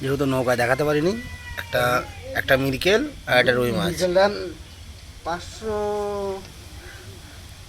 যেহেতু নৌকায় দেখাতে পারিনি, একটা একটা মিরকেল আর একটা রুই মাছ। দেন 500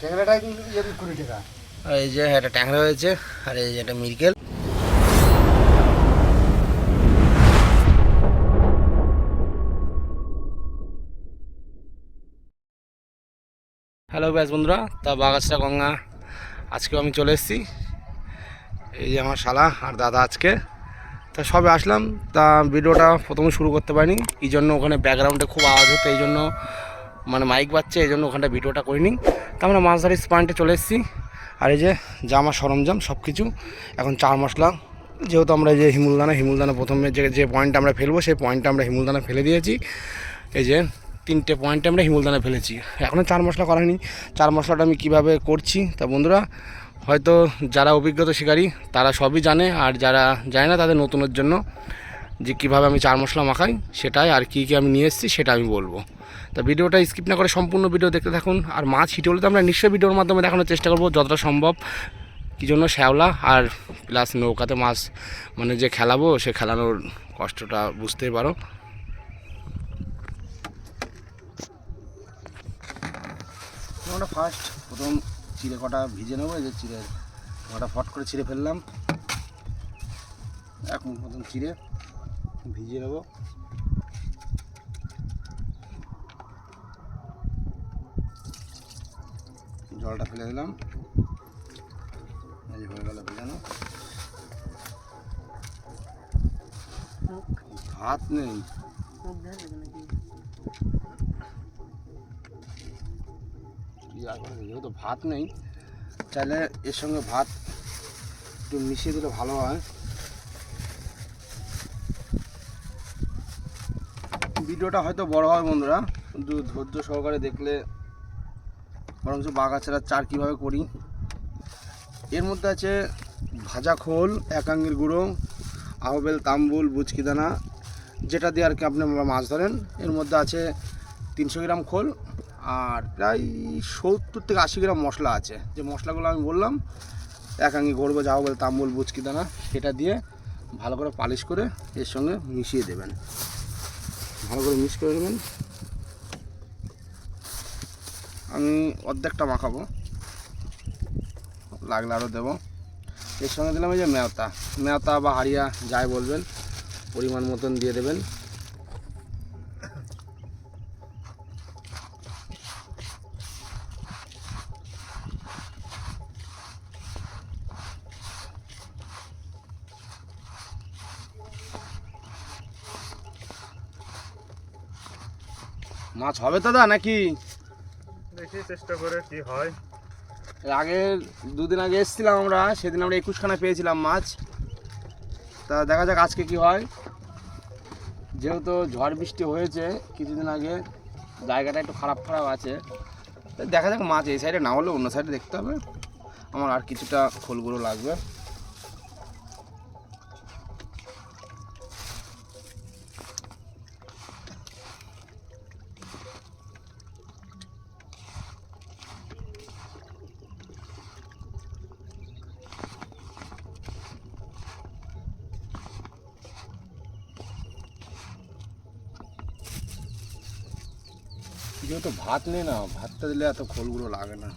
ট্যাংরাটা 20 টাকা। আর এই যে একটা ট্যাংরা হয়েছে, আর এই যে একটা মিরকেল। হ্যালো ব্যাস বন্ধুরা, তা বাগাছড়া গঙ্গা আজকেও আমি চলে এসেছি। এই যে আমার শালা আর দাদা আজকে তা সবে আসলাম। তা ভিডিওটা প্রথমে শুরু করতে পারিনি, এই জন্য ওখানে ব্যাকগ্রাউন্ডে খুব আওয়াজ হতো, এই জন্য মানে মাইক বাজছে, এই জন্য ওখানটা ভিডিওটা করিনি। তা আমরা মাছ ধরার পয়েন্টে চলে এসেছি। আর এই যে জামা সরঞ্জাম সব কিছু, এখন চার মশলা, যেহেতু আমরা এই যে হিমুলদানা প্রথমে যে পয়েন্টটা আমরা ফেলবো সেই পয়েন্টটা আমরা হিমুলদানা ফেলে দিয়েছি। এই যে 3টে পয়েন্টে আমরা হিমুলদানা ফেলেছি, এখনও চার মশলা করা হয়নি। চার মশলাটা আমি কিভাবে করছি তা বন্ধুরা হয়তো যারা অভিজ্ঞতা শিকারী তারা সবই জানে, আর যারা জানে না তাদের নতুনের জন্য যে কীভাবে আমি চার মশলা মাখাই সেটাই, আর কী কী আমি নিয়ে এসেছি সেটা আমি বলবো। তা ভিডিওটা স্কিপ না করে সম্পূর্ণ ভিডিও দেখতে থাকুন। আর মাছ হিটে হলে তো আমরা নিশ্চয়ই ভিডিওর মাধ্যমে দেখানোর চেষ্টা করবো যতটা সম্ভব। কী জন্য শ্যাওলা আর প্লাস নৌকাতে মাছ মানে যে খেলাবো সে খেলানোর কষ্টটা বুঝতেই পারো। আমরা ফার্স্ট প্রথম চিড়ে কটা ভিজে নেবো। এই যে চিড়ে কটা ফট করে ছিঁড়ে ফেললাম, এক মুঠ মতন চিড়ে ভিজিয়ে নেবো। জলটা ফেলে দিলাম, এই যে হয়ে গেল ভেজানো। ভাত নেই, যেহেতু ভাত নেই চাইলে এর সঙ্গে ভাত একটু মিশিয়ে দিলে ভালো হয়। ভিডিওটা হয়তো বড় হয় বন্ধুরা, কিন্তু ধৈর্য সহকারে দেখলে বরঞ্চ বাগাছড়ার চার কীভাবে করি। এর মধ্যে আছে ভাজা খোল, একাঙ্গির গুঁড়ো, আহবেল, তাম্বুল, বুচকিদানা, যেটা দিয়ে আর কি আপনি মাছ ধরেন। এর মধ্যে আছে 300 গ্রাম খোল আর প্রায় 70 থেকে 80 গ্রাম মশলা আছে। যে মশলাগুলো আমি বললাম, একাঙ্গি, গড়বো, আহবেল, তাম্বুল, বুচকিদানা, সেটা দিয়ে ভালো করে পালিশ করে এর সঙ্গে মিশিয়ে দেবেন, ভালো করে মিক্স করে নেবেন। আমি অর্ধেকটা মাখাবো, লাগলে আরও দেবো। এর সঙ্গে দিলাম এই যে মেয়তা বা হাড়িয়া যাই বলবেন, পরিমাণ মতন দিয়ে দেবেন। মাছ হবে দাদা নাকি? দেখি চেষ্টা করে কি হয়। আগের দুদিন আগে এসেছিলাম আমরা, সেদিন আমরা 21খানা পেয়েছিলাম মাছ। তা দেখা যাক আজকে কি হয়। যেহেতু ঝড় বৃষ্টি হয়েছে কিছুদিন আগে, জায়গাটা একটু খারাপ আছে। দেখা যাক মাছ এই সাইডে না হলে অন্য সাইডে দেখতে হবে। আমার আর কিছুটা খোলগুলো লাগবে। যেহেতু ভাত নেই না, ভাতটা দিলে এত খোলগুলো লাগে না।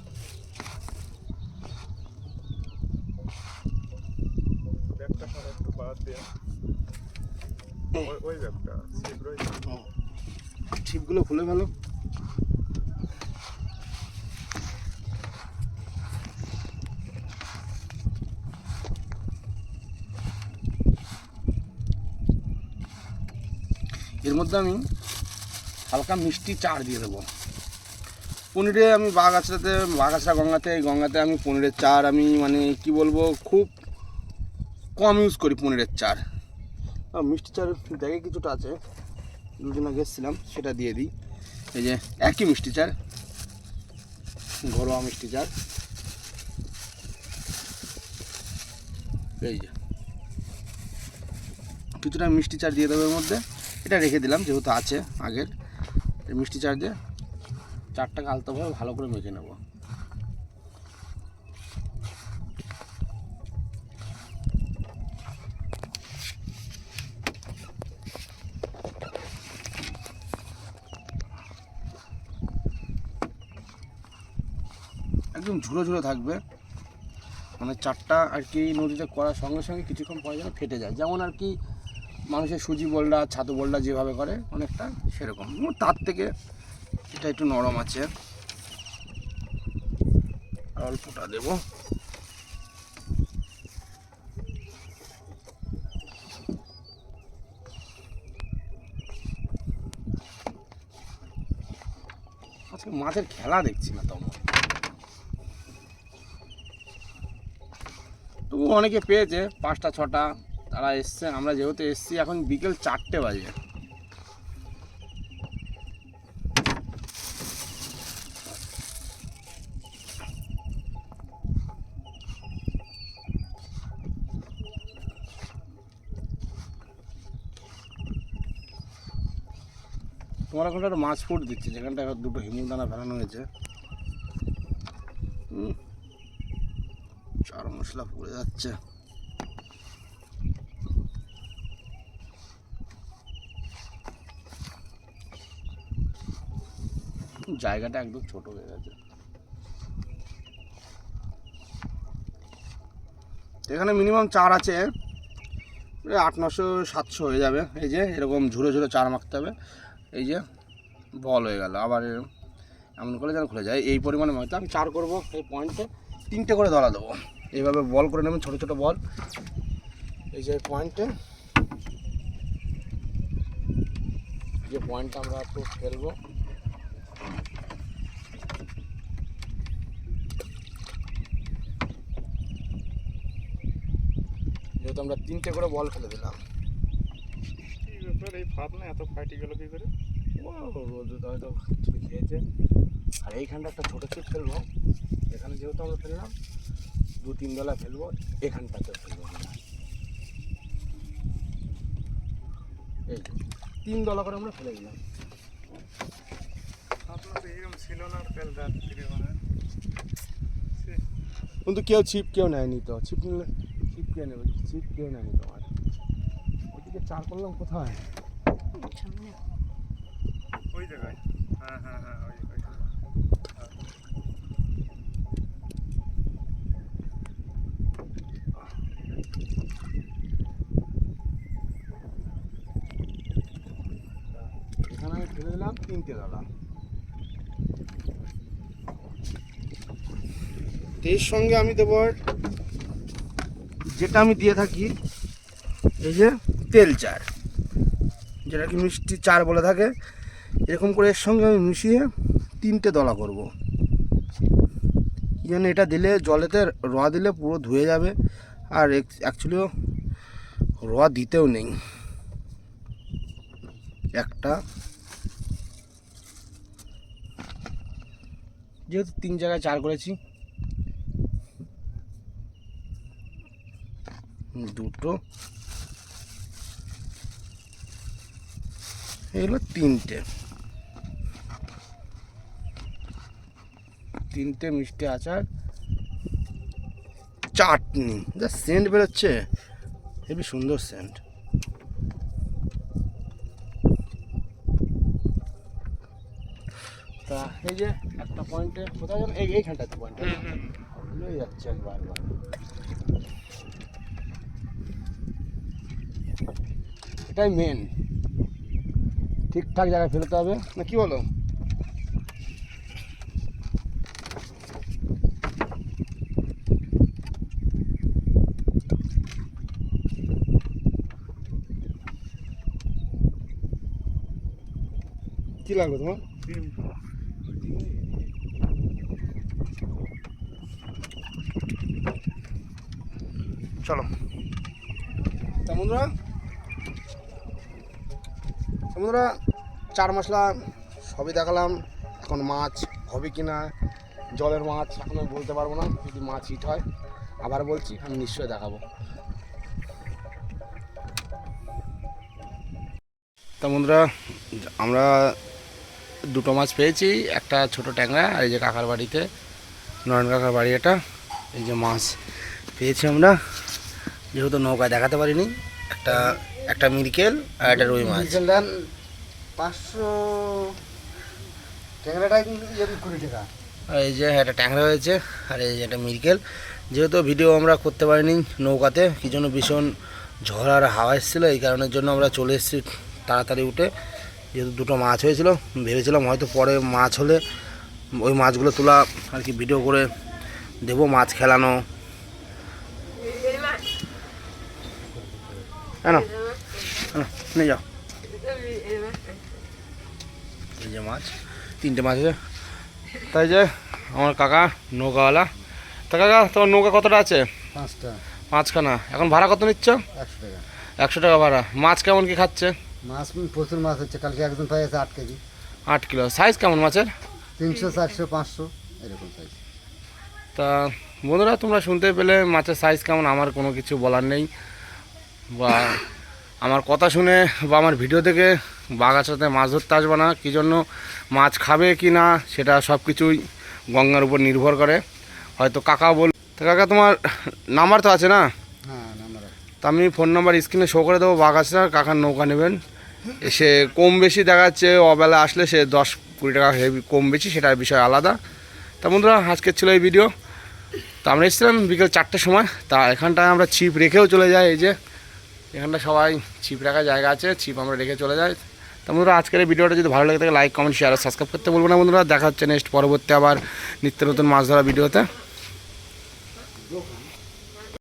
ব্যাগটা একটু বাদ দিয়ে ওই ব্যাগটা ছিপগুলো খুলে ভালো। এর মধ্যে আমি হালকা মিষ্টি চার দিয়ে দেবো। পনিরে আমি বাগাছড়া গঙ্গাতে, এই গঙ্গাতে আমি পনিরের চার আমি মানে কি বলবো খুব কম ইউজ করি পনিরের চার। মিষ্টি চার দেখে কিছুটা আছে, দুদিন আগে এসেছিলাম, সেটা দিয়ে দিই। এই যে একই মিষ্টি চার, ঘরোয়া মিষ্টি চার। এই যে কিছুটা মিষ্টি চার দিয়ে দেবো এর মধ্যে। এটা রেখে দিলাম যেহেতু আছে আগের। মিষ্টি চার দিয়ে চারটাকে আলতোভাবে ভালো করে মেখে নেব। একদম ঝুড়ো ঝুড়ো থাকবে, মানে চারটা আর কি নদীতে করার সঙ্গে সঙ্গে কিছুক্ষণ পরে যেন ফেটে যায়, যেমন আর কি মানুষের সুজি বোল্ডা ছাতু বোল্ডা যেভাবে করে অনেকটা সেরকম, তার থেকে এটা একটু নরম আছে। আর অল্পটা দেবো। আজকে মাছের খেলা দেখছি না তেমন, তবু অনেকে পেয়েছে 5টা 6টা তারা এসছে। আমরা যেহেতু এসছি এখন বিকেল 4টে বাজে। তোমার এখন একটা মাছ ফুট দিচ্ছে, যেখানটা দুটো হিমুদানা ফেলানো হয়েছে। চার মশলা পড়ে যাচ্ছে। জায়গাটা একদম ছোট হয়ে গেছে। এখানে মিনিমাম চার আছে 800-900-700 হয়ে যাবে। এই যে এরকম ঝুড়ো ঝুড়ো চার মাখতে হবে। এই যে বল হয়ে গেল, আবার এমন করে যেন খুলে যায়। এই পরিমাণে হয়তো আমি চার করবো। এই পয়েন্টে 3টে করে ধরা দেবো, এইভাবে বল করে নেবেন, ছোটো ছোটো বল। এই যে পয়েন্টে, যে পয়েন্টটা আমরা একটু ফেলবো, যেহেতু আমরা 3টে করে বল ফেলে দিলাম। কি ব্যাপার, এই ফাঁদ না এত ফাইটে গেল কি করে? রোদ হয়তো কিছু খেয়েছে। আর এইখানটা একটা ছোটো ছিপ ফেলবো, এখানে যেহেতু আমরা ফেললাম 2-3 দলা ফেলবো, এখানটাতে ফেলবো আমরা। এই যে 3 দলা করে আমরা ফেলে দিলাম। আপনার তো এরকম ছিল না কাল রাত্রে, মানে কিন্তু কেউ ছিপ কেউ নেয়নি তো। ছিপ নিলে ছিপ কে নেবে? ছিপ কেউ নেয়নি তোমার। ওদিকে চার করলাম কোথায়? ওই জায়গায়। হ্যাঁ হ্যাঁ হ্যাঁ, ওই এখানে আমি ফেলে দিলাম 3টে দলা। এর সঙ্গে আমি দেবো যেটা আমি দিয়ে থাকি, এই যে তেল চার, যেটাকে মিষ্টি চার বলে থাকে, এরকম করে এর সঙ্গে আমি মিশিয়ে 3টে দলা করব। যেন এটা দিলে জলেতে রোয়া দিলে পুরো ধুয়ে যাবে, আর অ্যাকচুয়ালিও রোয়া দিতেও নেই। একটা, যেহেতু 3 জায়গায় চার করেছি, দুটো, এগুলো 3টে মিষ্টি আচার, চাটনি, যা সেন্ট বেরোচ্ছে, হেবি সুন্দর সেন্ট। তা এই যে একটা পয়েন্টে কোথায় যেন এইখানটাতে পয়েন্টে ভুলে যাচ্ছে বারবার। এটাই মেন, ঠিকঠাক জায়গায় ফেলতে হবে, না কি বলো? কি লাগবে তোমার? চলো তা বন্ধুরা, চার মশলা সবই দেখালাম। এখন মাছ হবে কি না, জলের মাছ এখন আমি বলতে পারবো না। যদি মাছ হিট হয় আবার বলছি, আমি নিশ্চয়ই দেখাবো। তা বন্ধুরা, আমরা দুটো মাছ পেয়েছি, একটা ছোট ট্যাংরা, আর এই যে কাকার বাড়িতে, নয়ন কাকার বাড়ি এটা। এই যে মাছ পেয়েছি আমরা, যেহেতু নৌকায় দেখাতে পারিনি। একটা মিরকেল আর একটা রুই মাছ। 500 ট্যাংরাটাই 20 টাকা। আর এই যে একটা ট্যাংরা হয়েছে, আর এই যে একটা মিরকেল। যেহেতু ভিডিও আমরা করতে পারিনি নৌকাতে, কি জন্য ভীষণ ঝড় আর হাওয়া এসেছিলো, এই কারণের জন্য আমরা চলে এসেছি তাড়াতাড়ি উঠে। যেহেতু দুটো মাছ হয়েছিল, ভেবেছিলাম হয়তো পরে মাছ হলে ওই মাছগুলো তোলা আর কি ভিডিও করে দেবো, মাছ খেলানো। কেন নিয়ে যাও। এই যে মাছ, 3টে মাছ আছে। তাই যে আমার কাকা নৌকাওয়ালা। তা কাকা, তোমার নৌকা কতটা আছে? 5টা। 5খানা। এখন ভাড়া কত নিচ্ছ? 100 টাকা। 100 টাকা ভাড়া। মাছ কেমন কি খাচ্ছে? মাছ প্রচুর মাছ হচ্ছে, কালকে একজন পাই আছে 8 কেজি। 8 কিলো। সাইজ কেমন মাছের? 300, 400, 500 এরকম সাইজ। তা বন্ধুরা, তোমরা শুনতে পেলে মাছের সাইজ কেমন। আমার কোনো কিছু বলার নেই, বা আমার কথা শুনে বা আমার ভিডিও থেকে বাগাছাতে মাছ ধরতে আসবে না। কী জন্য মাছ খাবে কি না সেটা সব কিছুই গঙ্গার উপর নির্ভর করে। হয়তো কাকা বল, তা কাকা তোমার নাম্বার তো আছে না? হ্যাঁ, নাম্বার আছে। তা আমি ফোন নাম্বার স্ক্রিনে শো করে দেবো। বাগাছড়া কাকার নৌকা নেবেন, সে কম বেশি দেখাচ্ছে, অবেলা আসলে সে 10-20 টাকা হেভি কম বেশি, সেটার বিষয় আলাদা। তা বন্ধুরা, আজকের ছিল এই ভিডিও। তা আমরা এসেছিলাম বিকেল 4টের সময়। তা এখানটায় আমরা ছিপ রেখেও চলে যাই। এই যে এখানটা সবাই ছিপ রাখার জায়গা আছে, ছিপ আমরা রেখে চলে যাই। তা বন্ধুরা, আজকের এই ভিডিওটা যদি ভালো লাগে থাকে লাইক, কমেন্ট, শেয়ার আর সাবস্ক্রাইব করতে বলবো না বন্ধুরা। দেখা হচ্ছে নেক্সট পরবর্তী আবার নিত্য নতুন মাছ ধরা ভিডিওতে।